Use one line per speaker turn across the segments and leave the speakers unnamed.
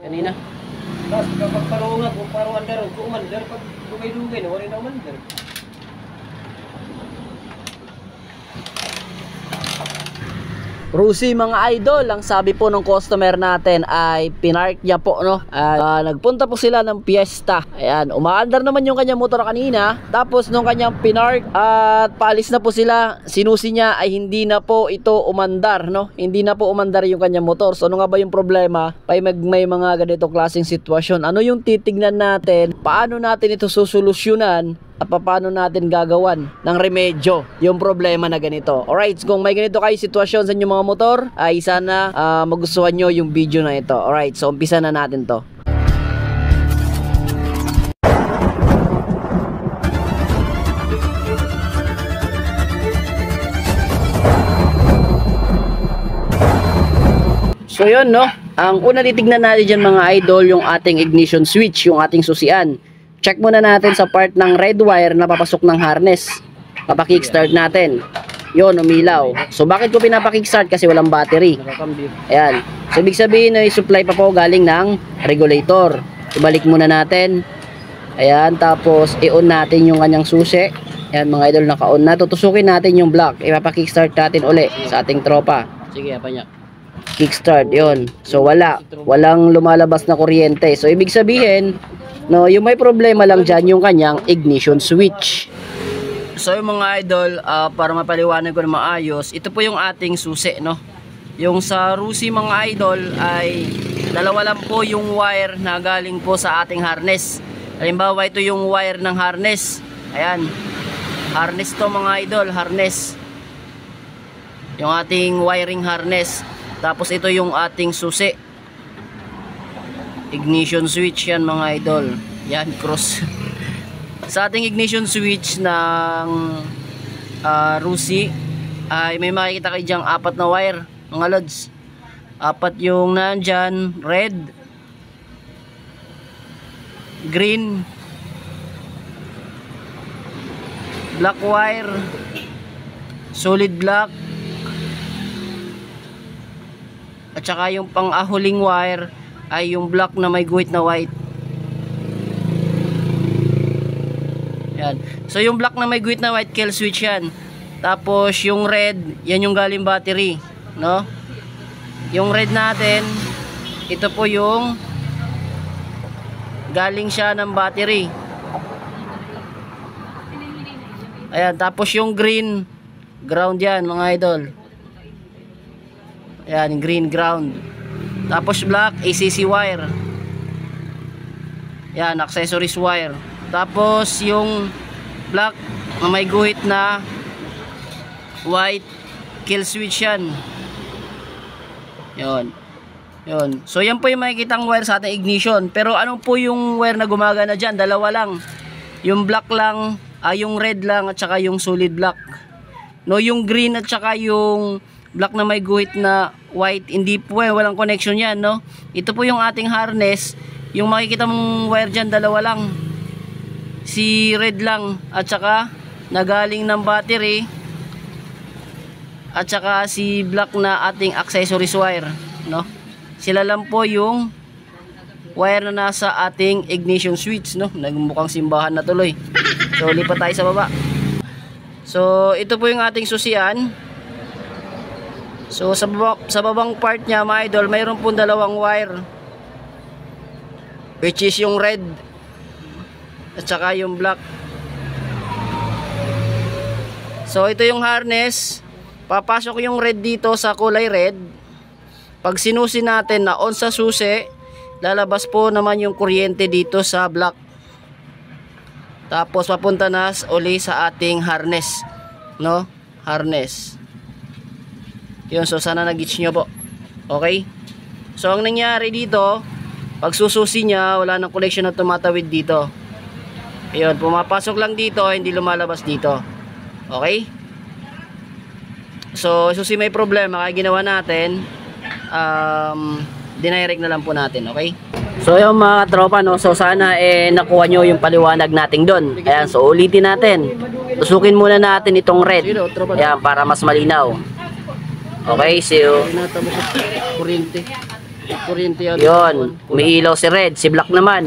Kanina.
Tapos kapag parungan, kung paruan daron, kung umandar, pag dugay-dugay na, wala na umandar.
Rusi mga idol, ang sabi po ng customer natin ay pinark niya po, no? Nagpunta po sila ng piyesta. Ayan, umaandar naman yung kanyang motor kanina. Tapos nung kanyang pinark at paalis na po sila, sinusi niya ay hindi na po ito umandar, no? Hindi na po umandar yung kanyang motor. So ano nga ba yung problema? May mga ganito klaseng sitwasyon. Ano yung titignan natin? Paano natin ito susolusyunan? At paano natin gagawan ng remedyo yung problema na ganito. Alright, kung may ganito kayo sitwasyon sa inyong mga motor, ay sana magustuhan nyo yung video na ito. Alright, so umpisa na natin to. So yun, no? Ang una titignan natin dyan mga idol, yung ating ignition switch, yung ating susian. Check muna natin sa part ng red wire na papasok ng harness. Papakickstart natin. Yun, umilaw. So bakit ko pinapakickstart? Kasi walang battery. Ayan. So ibig sabihin na supply pa po galing ng regulator. Ibalik muna natin. Ayan. Tapos i-on natin yung kanyang susi. Ayan mga idol, naka-on na. Tutusukin natin yung block. Ipapakickstart natin uli sa ating tropa. Sige, apa niya. Kickstart, yun. So walang lumalabas na kuryente. So ibig sabihin, no, yung may problema lang dyan yung kanyang ignition switch. So yung mga idol, para mapaliwanag ko na maayos, ito po yung ating susi, no. Yung sa Rusi mga idol ay dalawa lang po yung wire na galing po sa ating harness. Halimbawa ito yung wire ng harness. Ayan, harness to mga idol, harness. Yung ating wiring harness. Tapos ito yung ating susi, ignition switch. Yan mga idol. Yan, cross. Sa ating ignition switch ng Rusi ay may makikita kayo dyang apat na wire mga lods. Apat yung nandyan, red, green, black wire, solid black, at saka yung pang-ahuling wire ay yung black na may guhit na white. Yan. So yung black na may guhit na white, kill switch yan. Tapos yung red, yan yung galing battery, no? Yung red natin, ito po yung galing siya ng battery. Ayan, tapos yung green, ground yan mga idol. Ayan, green ground. Tapos black, ACC wire. Yan, accessories wire. Tapos yung black na may guhit na white, kill switch yan. Yun. So yan po yung makikitang wire sa ating ignition. Pero ano po yung wire na gumagana dyan? Dalawa lang. Yung black lang, yung red lang at saka yung solid black. No, yung green at saka yung black na may guhit na white, hindi po walang connection yan, no? Ito po yung ating harness. Yung makikita mong wire dyan, dalawa lang. Si red lang at saka nagaling ng battery, at saka si black na ating accessories wire, no? Sila lang po yung wire na nasa ating ignition switch, no? Nagmukhang simbahan na tuloy. So lipat tayo sa baba. So ito po yung ating susian. So sa babang part niya mga idol, mayroon po dalawang wire, which is yung red at saka yung black. So ito yung harness. Papasok yung red dito sa kulay red. Pag sinusi natin na on sa susi, lalabas po naman yung kuryente dito sa black. Tapos papunta na uli sa ating harness, no? Harness. Yun, so sana nag-gets nyo po. Okay? So ang nangyari dito, pag sususi niya, wala nang connection na tumatawid dito. Ayun, pumapasok lang dito, hindi lumalabas dito. Okay? So susi may problema, kaya ginawa natin, dinirect na lang po natin. Okay? So yung mga tropa, no, so sana nakuha nyo yung paliwanag natin doon. Ayan, so ulitin natin. Tusukin muna natin itong red. Ayan, para mas malinaw. Okay, so
Kuryente yan.
Yun, umiilaw si red, si black naman.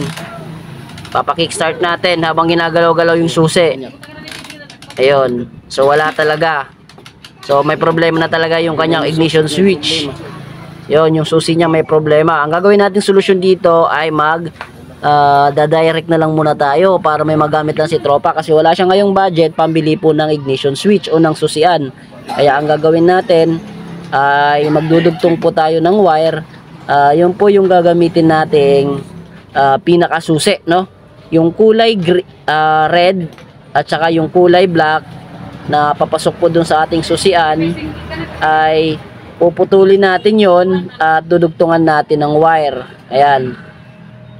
Papakickstart natin habang ginagalaw-galaw yung susi. Ayun, so wala talaga. So may problema na talaga yung kanyang ignition switch. Yun, yung susi niya may problema. Ang gagawin natin solusyon dito ay dadirect na lang muna tayo para may magamit lang si tropa kasi wala siya ngayong budget pambili po ng ignition switch o ng susian. Kaya ang gagawin natin ay magdudugtong po tayo ng wire. Yun po yung gagamitin nating pinakasusi, no? Yung kulay red at saka yung kulay black na papasok po dun sa ating susian ay puputulin natin yon at dudugtungan natin ng wire. Ayan.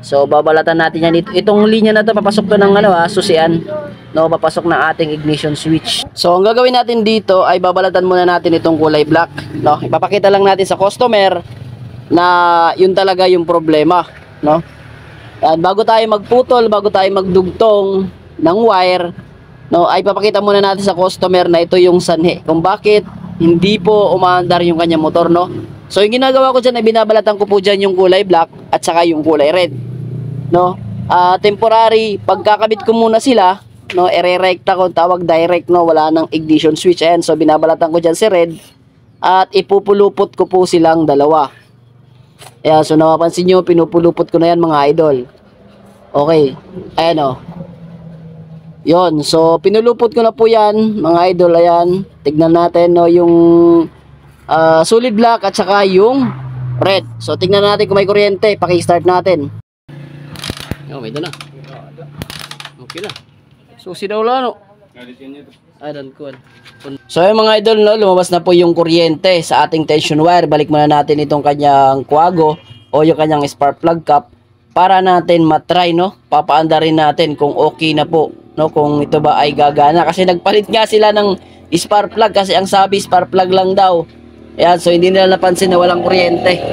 So babalatan natin yan. Itong linya na to papasok to ng susian, no, papasok ng ating ignition switch. So ang gagawin natin dito ay babalatan muna natin itong kulay black, no. Ipapakita lang natin sa customer na yun talaga yung problema, no. At bago tayo magputol, bago tayo magdugtong ng wire, no, ay papakita muna natin sa customer na ito yung sanhi kung bakit hindi po umaandar yung kanyang motor, no. So yung ginagawa ko dyan ay binabalatan ko po dyan yung kulay black at saka yung kulay red, no. Temporary, pagkakabit ko muna sila, no, ire-recta ko, tawag direct, no, wala nang ignition switch. Ayan, so binabalatan ko dyan si red at ipupulupot ko po silang dalawa. Ayan, so napapansin nyo, pinupulupot ko na yan mga idol. Okay, ayan o. Yon, so pinulupot ko na po yan mga idol. Ayan, tignan natin, no, yung solid black at saka yung red. So tignan natin kung may kuryente, paki-start natin. Oh, may doon na. Okay na. Susi daw lang, no? So yung mga idol, no, lumabas na po yung kuryente sa ating tension wire. Balik muna natin itong kanyang kuwago o yung kanyang spark plug cap para natin matry, no? Papaandarin natin kung okay na po, no, kung ito ba ay gagana. Kasi nagpalit nga sila ng spark plug kasi ang sabi spark plug lang daw. Ayan, so hindi nila napansin na walang kuryente.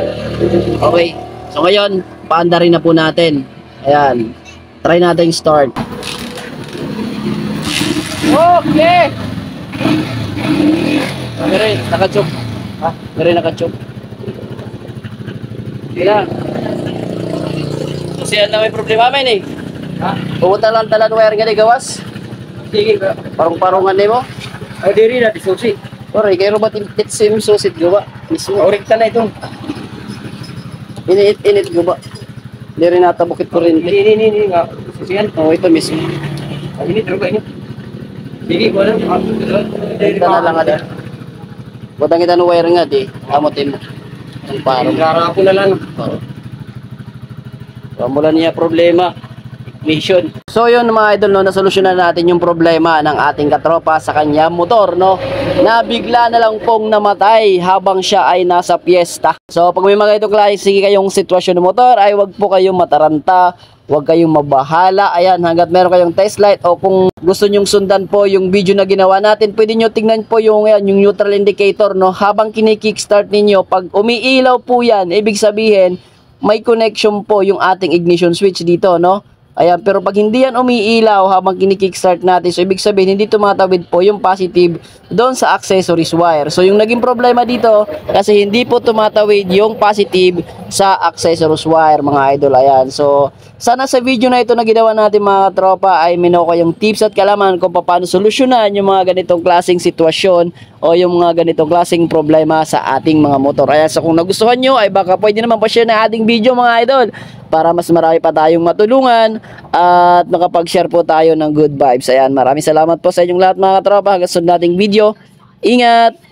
Okay. So ngayon, paandarin na po natin. Ayan. Try natin start. Okay. Meron, nakachok. Ha? Meron nakachok. Hindi na. Kasi may problema amin eh. Ha? Pumunta lang talan wire nga ni gawas.
Sige ba?
Parong-parungan ni mo.
Ay, diri na, disusi.
Ore, kayo ba titsim susit gawa? Mismo.
Orikta na itong.
Init gawa. Hindi rin natabukit ko rin.
Ini nga. Susiyan.
Oo, ito mismo.
Ini, pero ba ini? Sige, wala.
Ito na lang ada. Butang kita no wire nga di. Amotin mo. Ang parang.
Gara ako na lang.
Oo. Wala niya problema. Mission. So yun mga idol, no, nasolusyonan natin yung problema ng ating katropa sa kanya motor, no, na bigla na lang pong namatay habang siya ay nasa piyesta. So pag may mga itong klase kayong sitwasyon ng motor ay wag po kayong mataranta, wag kayong mabahala. Ayan, hanggat meron kayong test light o kung gusto nyong sundan po yung video na ginawa natin, pwede nyo tingnan po yung neutral indicator, no, habang kini-kickstart ninyo. Pag umiilaw po yan, ibig sabihin may connection po yung ating ignition switch dito, no. Ayan, pero pag hindi yan umiilaw habang kini-kickstart natin, so ibig sabihin hindi tumatawid po yung positive doon sa accessories wire. So yung naging problema dito kasi hindi po tumatawid yung positive sa accessories wire mga idol. Ayan, so sana sa video na ito na ginawa natin mga tropa ay minoko yung tips at kalaman kung paano solusyonan yung mga ganitong klaseng sitwasyon o yung mga ganitong klaseng problema sa ating mga motor. Ayan, so kung nagustuhan nyo ay baka pwede naman pa-share na ating video mga idol para mas marami pa tayong matulungan at makapag-share po tayo ng good vibes. Ayan, maraming salamat po sa inyong lahat mga tropa. Hanggang sa nating video. Ingat!